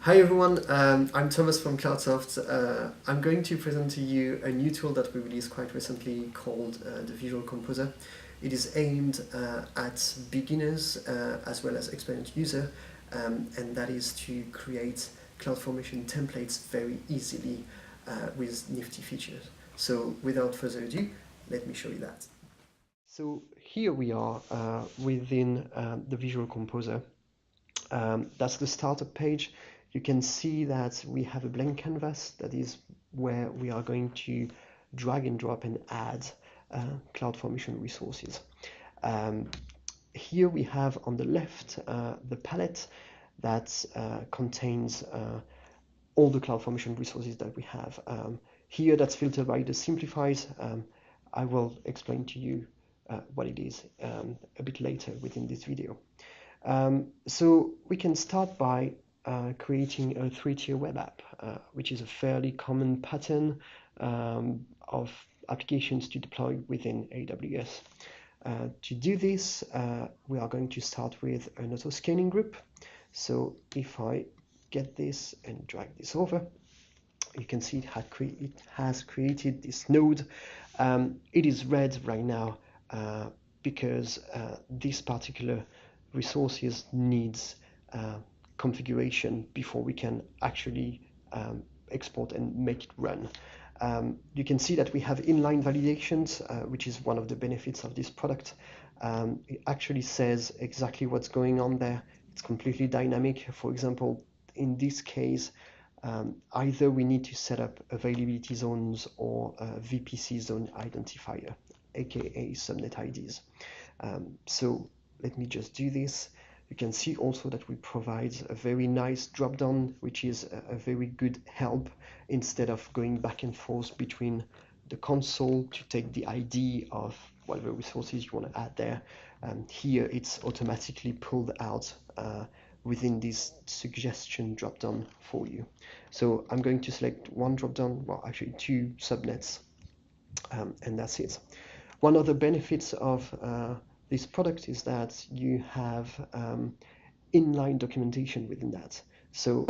Hi everyone, I'm Thomas from Cloudsoft. I'm going to present to you a new tool that we released quite recently called the Visual Composer. It is aimed at beginners as well as experienced users, and that is to create CloudFormation templates very easily with nifty features. So without further ado, let me show you that. So here we are within the Visual Composer. That's the startup page. You can see that we have a blank canvas. That is where we are going to drag and drop and add CloudFormation resources. Here we have on the left the palette that contains all the CloudFormation resources that we have. Here that's filtered by the simplifiers. I will explain to you what it is a bit later within this video. So we can start by creating a three-tier web app, which is a fairly common pattern of applications to deploy within AWS. To do this, we are going to start with an auto-scaling group. So if I get this and drag this over, you can see it has created this node. It is red right now because this particular resources needs configuration before we can actually export and make it run. You can see that we have inline validations, which is one of the benefits of this product. It actually says exactly what's going on there. It's completely dynamic. For example, in this case, either we need to set up availability zones or VPC zone identifier, aka subnet IDs. So let me just do this. You can see also that we provide a very nice drop-down, which is a very good help instead of going back and forth between the console to take the ID of whatever resources you want to add there. Here it's automatically pulled out within this suggestion drop-down for you. So I'm going to select one drop-down, well actually two subnets, and that's it. One of the benefits of this product is that you have inline documentation within that. So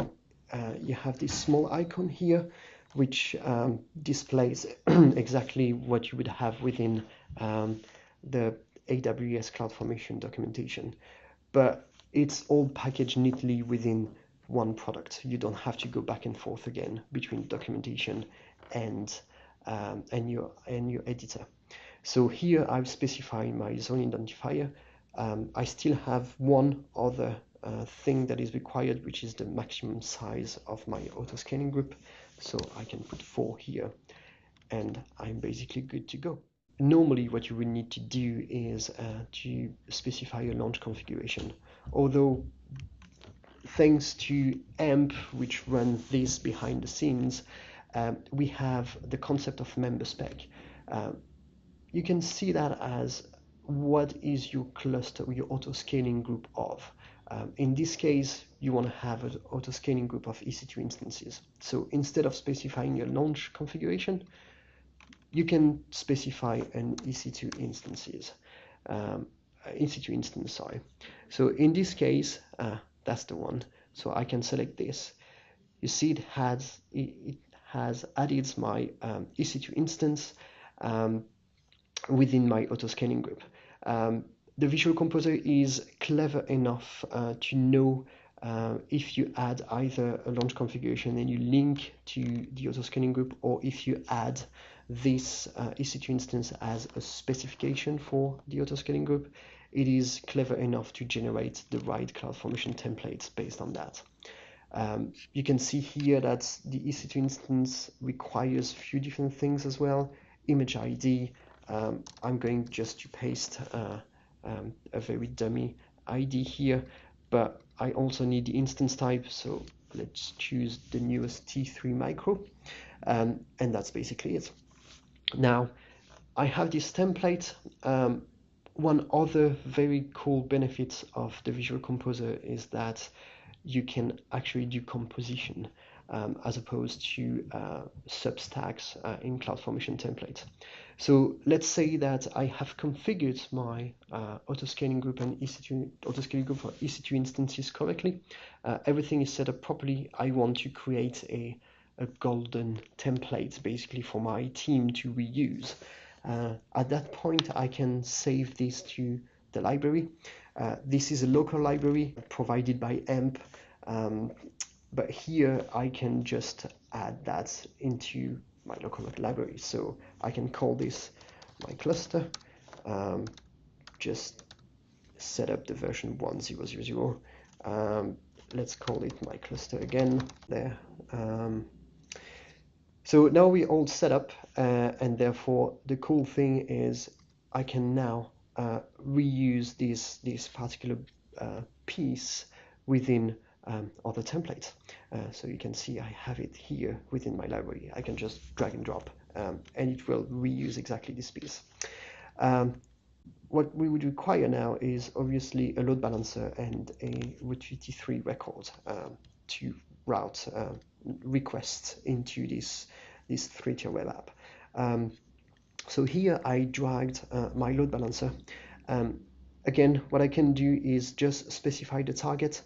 you have this small icon here which displays exactly what you would have within the AWS CloudFormation documentation. But it's all packaged neatly within one product. You don't have to go back and forth again between documentation and your editor. So here I've specified my zone identifier. I still have one other thing that is required, which is the maximum size of my auto-scaling group. So I can put 4 here, and I'm basically good to go. Normally what you would need to do is to specify a launch configuration. Although thanks to AMP, which runs this behind the scenes, we have the concept of member spec. You can see that as what is your cluster, your auto-scaling group of. In this case, you want to have an auto-scaling group of EC2 instances. So instead of specifying your launch configuration, you can specify an EC2 instance, sorry. So in this case, that's the one. So I can select this. You see it has added my EC2 instance within my auto-scaling group. The Visual Composer is clever enough to know if you add either a launch configuration and you link to the auto-scaling group, or if you add this EC2 instance as a specification for the auto-scaling group, it is clever enough to generate the right CloudFormation templates based on that. You can see here that the EC2 instance requires a few different things as well. Image ID. I'm going just to paste a very dummy ID here, but I also need the instance type, so let's choose the newest T3 micro, and that's basically it. Now I have this template. One other very cool benefit of the Visual Composer is that you can actually do composition as opposed to Substacks in CloudFormation template. So let's say that I have configured my autoscaling group and EC2 autoscaling group for EC2 instances correctly. Everything is set up properly. I want to create a golden template basically for my team to reuse. At that point, I can save this to the library. This is a local library provided by AMP, but here I can just add that into my local library. So I can call this my cluster, just set up the version 1000. Let's call it my cluster again there. So now we're all set up, and therefore the cool thing is I can now reuse this particular piece within other templates. So you can see I have it here within my library. I can just drag and drop, and it will reuse exactly this piece. What we would require now is obviously a load balancer and a Route 53 record to route requests into this 3-tier web app. So here I dragged my load balancer. Again, what I can do is just specify the target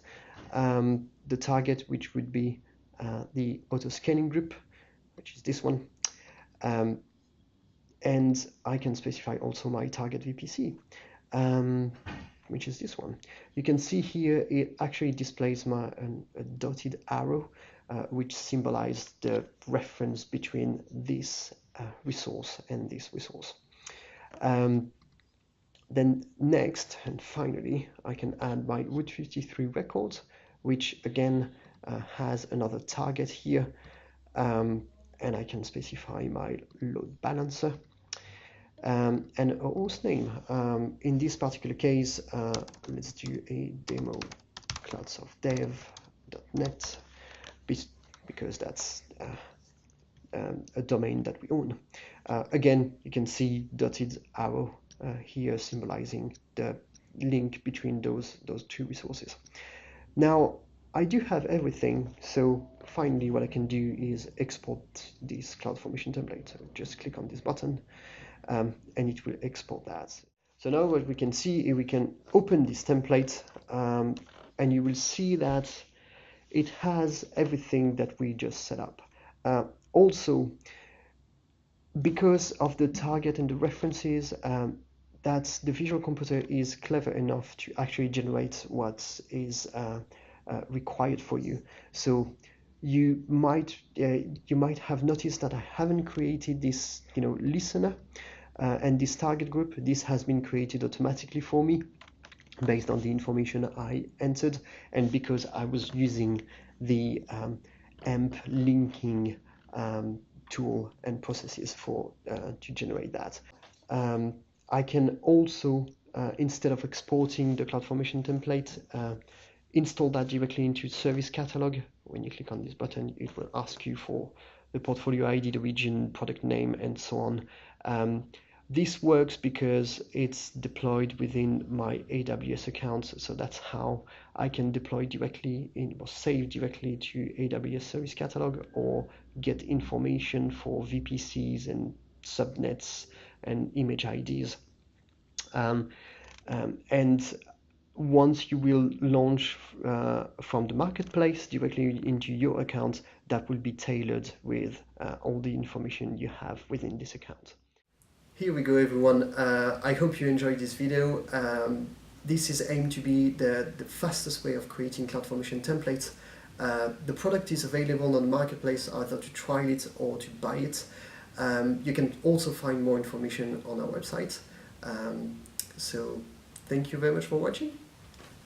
which would be the autoscaling group, which is this one. And I can specify also my target VPC, which is this one. You can see here it actually displays a dotted arrow, which symbolizes the reference between this resource and this resource. Then next and finally, I can add my Route 53 records, which again has another target here, and I can specify my load balancer. And a host name. In this particular case, let's do a demo cloudsoftdev.net, because that's a domain that we own. Again, you can see dotted arrow here symbolizing the link between those two resources. Now, I do have everything, so finally what I can do is export this CloudFormation template. So just click on this button, and it will export that. So now what we can see is we can open this template, and you will see that it has everything that we just set up. Also, because of the target and the references, that the Visual Composer is clever enough to actually generate what is required for you. So you might have noticed that I haven't created this listener and this target group. This has been created automatically for me based on the information I entered, and because I was using the AMP linking tool and processes to generate that. I can also, instead of exporting the CloudFormation template, install that directly into Service Catalog. When you click on this button, it will ask you for the portfolio ID, the region, product name, and so on. This works because it's deployed within my AWS account, so that's how I can deploy directly or save directly to AWS Service Catalog, or get information for VPCs and subnets and image IDs. And once you will launch from the marketplace directly into your account, that will be tailored with all the information you have within this account. Here we go, everyone. I hope you enjoyed this video. This is aimed to be the fastest way of creating CloudFormation templates. The product is available on the marketplace, either to try it or to buy it. You can also find more information on our website. So thank you very much for watching.